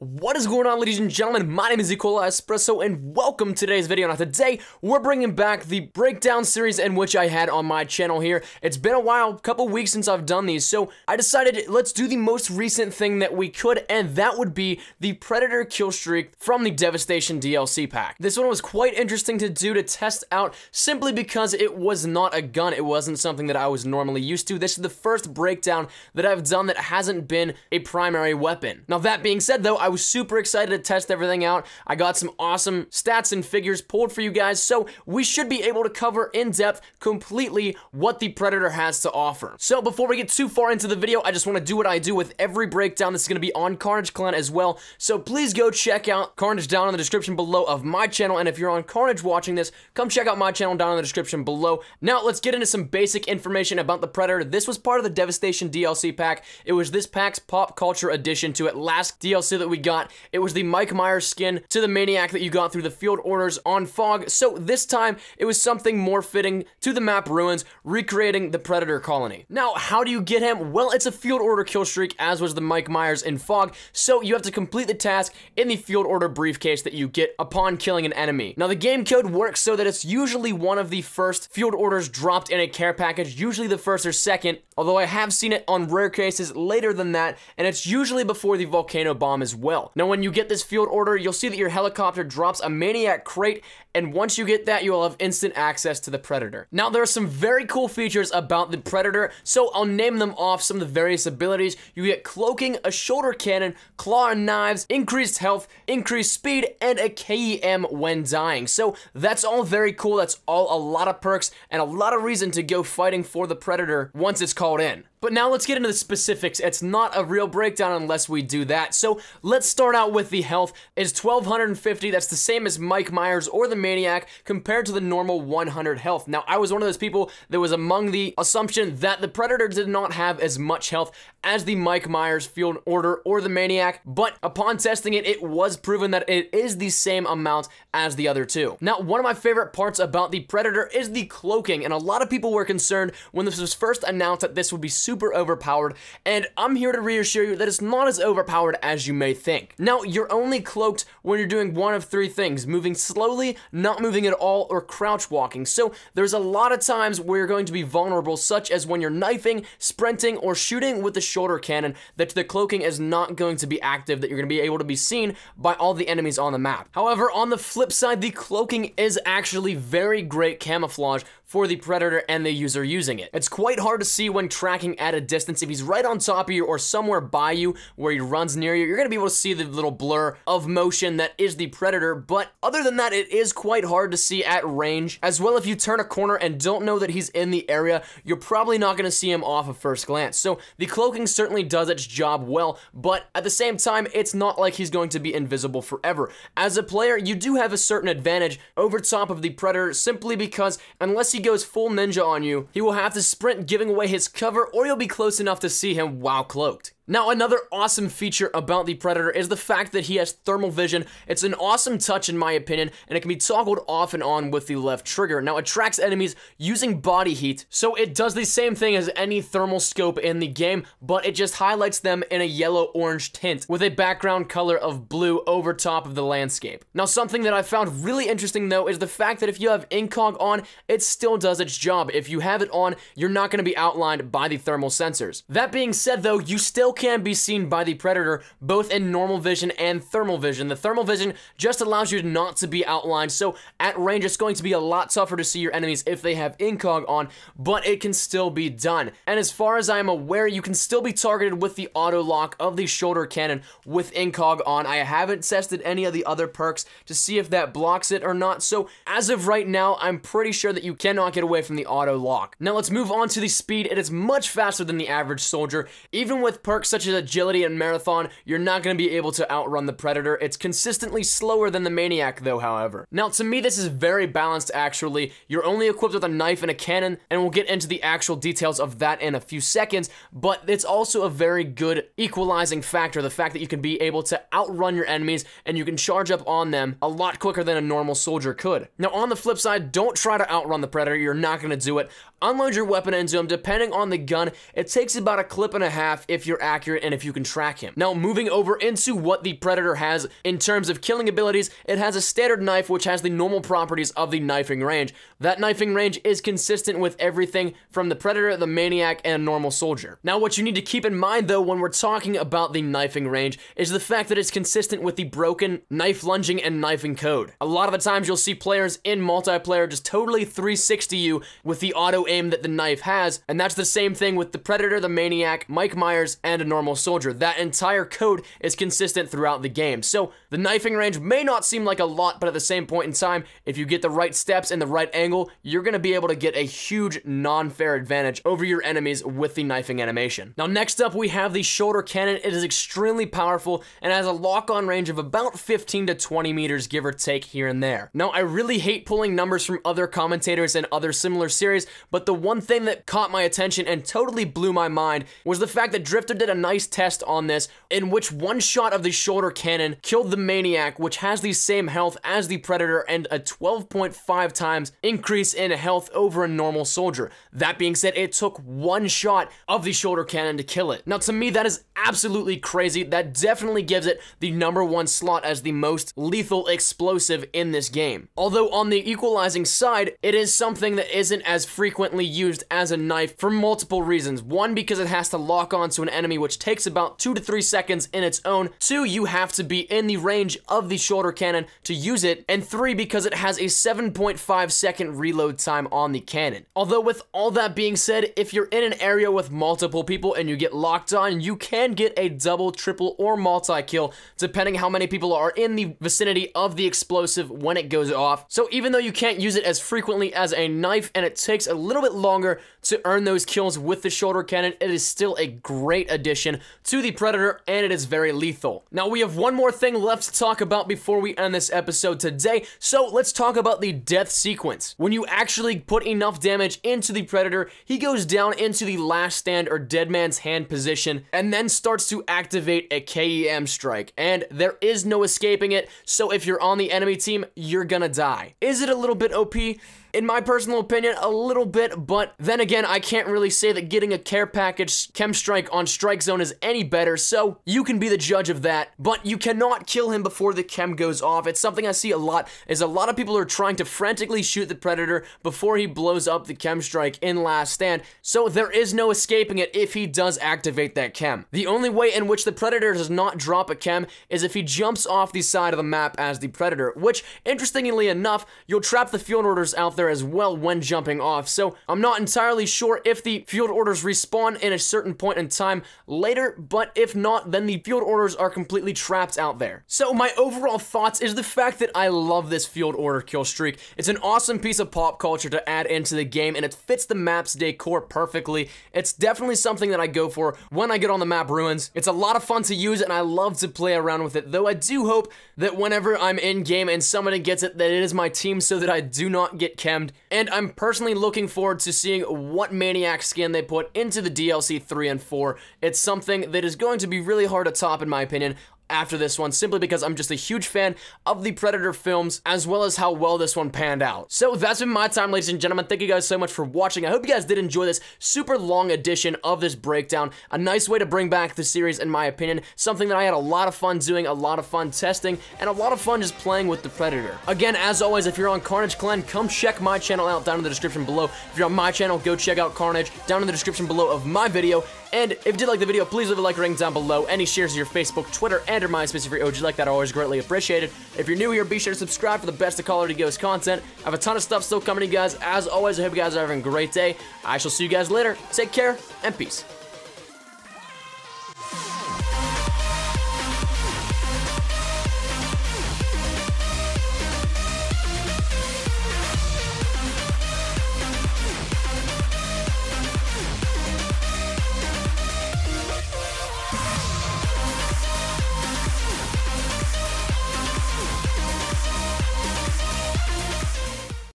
What is going on, ladies and gentlemen? My name is KILLSTREAK, and welcome to today's video. Now today, we're bringing back the breakdown series in which I had on my channel here. It's been a while, a couple weeks since I've done these, so I decided let's do the most recent thing that we could, and that would be the Predator kill streak from the Devastation DLC pack. This one was quite interesting to do, to test out, simply because it was not a gun. It wasn't something that I was normally used to. This is the first breakdown that I've done that hasn't been a primary weapon. Now that being said though, I was super excited to test everything out. I got some awesome stats and figures pulled for you guys, so we should be able to cover in depth completely what the Predator has to offer. So before we get too far into the video, I just want to do what I do with every breakdown. This is going to be on Carnage Clan as well, so please go check out Carnage down in the description below of my channel, and if you're on Carnage watching this, come check out my channel down in the description below. Now let's get into some basic information about the Predator. This was part of the Devastation DLC pack. It was this pack's pop culture addition to it. Last DLC that we got, it was the Mike Myers skin to the Maniac that you got through the field orders on Fog, so this time it was something more fitting to the map Ruins, recreating the Predator colony. Now, how do you get him? Well, it's a field order kill streak, as was the Mike Myers in Fog, so you have to complete the task in the field order briefcase that you get upon killing an enemy. Now, the game code works so that it's usually one of the first field orders dropped in a care package, usually the first or second, although I have seen it on rare cases later than that, and it's usually before the volcano bomb as well. Now, when you get this field order, you'll see that your helicopter drops a Maniac crate, and once you get that, you'll have instant access to the Predator. Now, there are some very cool features about the Predator, so I'll name them off some of the various abilities. You get cloaking, a shoulder cannon, claw and knives, increased health, increased speed, and a KEM when dying. So that's all very cool. That's all a lot of perks and a lot of reason to go fighting for the Predator once it's called in. But now let's get into the specifics. It's not a real breakdown unless we do that. So let's start out with the health. It's 1250. That's the same as Mike Myers or the Maniac compared to the normal 100 health. Now, I was one of those people that was among the assumption that the Predator did not have as much health as the Mike Myers field order or the Maniac, but upon testing it, it was proven that it is the same amount as the other two. Now, one of my favorite parts about the Predator is the cloaking, and a lot of people were concerned when this was first announced that this would be super overpowered, and I'm here to reassure you that it's not as overpowered as you may think. Now, you're only cloaked when you're doing one of three things: moving slowly, not moving at all, or crouch walking. So there's a lot of times where you're going to be vulnerable, such as when you're knifing, sprinting, or shooting with the shoulder cannon, that the cloaking is not going to be active, that you're going to be able to be seen by all the enemies on the map. However, on the flip side, the cloaking is actually very great camouflage for the Predator and the user using it. It's quite hard to see when tracking at a distance. If he's right on top of you or somewhere by you where he runs near you, you're gonna be able to see the little blur of motion that is the Predator, but other than that, it is quite hard to see at range. As well, if you turn a corner and don't know that he's in the area, you're probably not gonna see him off of first glance. So the cloaking certainly does its job well, but at the same time, it's not like he's going to be invisible forever. As a player, you do have a certain advantage over top of the Predator, simply because unless he goes full ninja on you, he will have to sprint, giving away his cover, or you'll be close enough to see him while cloaked. Now, another awesome feature about the Predator is the fact that he has thermal vision. It's an awesome touch in my opinion, and it can be toggled off and on with the left trigger. Now, it tracks enemies using body heat, so it does the same thing as any thermal scope in the game, but it just highlights them in a yellow-orange tint with a background color of blue over top of the landscape. Now, something that I found really interesting though is the fact that if you have incog on, it still does its job. If you have it on, you're not going to be outlined by the thermal sensors. That being said though, you still can be seen by the Predator both in normal vision and thermal vision. The thermal vision just allows you not to be outlined, so at range it's going to be a lot tougher to see your enemies if they have incog on, but it can still be done. And as far as I am aware, you can still be targeted with the auto lock of the shoulder cannon with incog on. I haven't tested any of the other perks to see if that blocks it or not, so as of right now, I'm pretty sure that you cannot get away from the auto lock. Now let's move on to the speed. It is much faster than the average soldier. Even with perks such as agility and marathon, you're not going to be able to outrun the Predator. It's consistently slower than the Maniac though, however. Now, to me, this is very balanced actually. You're only equipped with a knife and a cannon, and we'll get into the actual details of that in a few seconds, but it's also a very good equalizing factor, the fact that you can be able to outrun your enemies and you can charge up on them a lot quicker than a normal soldier could. Now, on the flip side, don't try to outrun the Predator. You're not going to do it. Unload your weapon into him. Depending on the gun, it takes about a clip and a half if you're accurate and if you can track him. Now, moving over into what the Predator has in terms of killing abilities, it has a standard knife which has the normal properties of the knifing range. That knifing range is consistent with everything from the Predator, the Maniac, and a normal soldier. Now, what you need to keep in mind though when we're talking about the knifing range is the fact that it's consistent with the broken knife lunging and knifing code. A lot of the times you'll see players in multiplayer just totally 360 you with the auto aim that the knife has, and that's the same thing with the Predator, the Maniac, Mike Myers, and a normal soldier. That entire code is consistent throughout the game. So the knifing range may not seem like a lot, but at the same point in time, if you get the right steps and the right angle, you're going to be able to get a huge non-fair advantage over your enemies with the knifing animation. Now, next up, we have the shoulder cannon. It is extremely powerful and has a lock-on range of about 15 to 20 meters, give or take here and there. Now, I really hate pulling numbers from other commentators and other similar series, but the one thing that caught my attention and totally blew my mind was the fact that Drifter did a nice test on this, in which one shot of the shoulder cannon killed the Maniac, which has the same health as the Predator and a 12.5 times increase in health over a normal soldier. That being said, it took one shot of the shoulder cannon to kill it. Now, to me, that is absolutely crazy. That definitely gives it the #1 slot as the most lethal explosive in this game. Although on the equalizing side, it is something that isn't as frequently used as a knife for multiple reasons. One, because it has to lock onto an enemy, which takes about 2 to 3 seconds in its own. 2, you have to be in the range of the shoulder cannon to use it. And 3, because it has a 7.5 second reload time on the cannon. Although with all that being said, if you're in an area with multiple people and you get locked on, you can get a double, triple, or multi-kill, depending how many people are in the vicinity of the explosive when it goes off. So even though you can't use it as frequently as a knife and it takes a little bit longer to earn those kills with the shoulder cannon, it is still a great addition to the Predator, and it is very lethal. Now, we have one more thing left to talk about before we end this episode today, so let's talk about the death sequence. When you actually put enough damage into the Predator, he goes down into the last stand or dead man's hand position, and then starts to activate a KEM strike, and there is no escaping it, so if you're on the enemy team, you're gonna die. Is it a little bit OP? In my personal opinion, a little bit, but then again, I can't really say that getting a care package chem strike on strike zone is any better, so you can be the judge of that, but you cannot kill him before the chem goes off. It's something I see a lot, is a lot of people are trying to frantically shoot the Predator before he blows up the chem strike in last stand, so there is no escaping it if he does activate that chem. The only way in which the Predator does not drop a chem is if he jumps off the side of the map as the Predator, which, interestingly enough, you'll trap the field orders out there as well when jumping off, so I'm not entirely sure if the field orders respawn in a certain point in time later, but if not, then the field orders are completely trapped out there. So my overall thoughts is the fact that I love this field order kill streak. It's an awesome piece of pop culture to add into the game, and it fits the map's decor perfectly. It's definitely something that I go for when I get on the map Ruins. It's a lot of fun to use, and I love to play around with it, though I do hope that whenever I'm in game and somebody gets it, that it is my team so that I do not get chemmed. And I'm personally looking forward to seeing what Maniac skin they put into the DLC 3 and 4. It's something that is going to be really hard to top, in my opinion, after this one, simply because I'm just a huge fan of the Predator films, as well as how well this one panned out. So that's been my time, ladies and gentlemen. Thank you guys so much for watching. I hope you guys did enjoy this super long edition of this breakdown. A nice way to bring back the series, in my opinion. Something that I had a lot of fun doing, a lot of fun testing, and a lot of fun just playing with the Predator. Again, as always, if you're on Carnage Clan, come check my channel out down in the description below. If you're on my channel, go check out Carnage down in the description below of my video. And if you did like the video, please leave a like rating down below. Any shares to your Facebook, Twitter, and or MySpace if you're OG like that are always greatly appreciated. If you're new here, be sure to subscribe for the best of Call of Duty Ghost content. I have a ton of stuff still coming to you guys. As always, I hope you guys are having a great day. I shall see you guys later. Take care, and peace.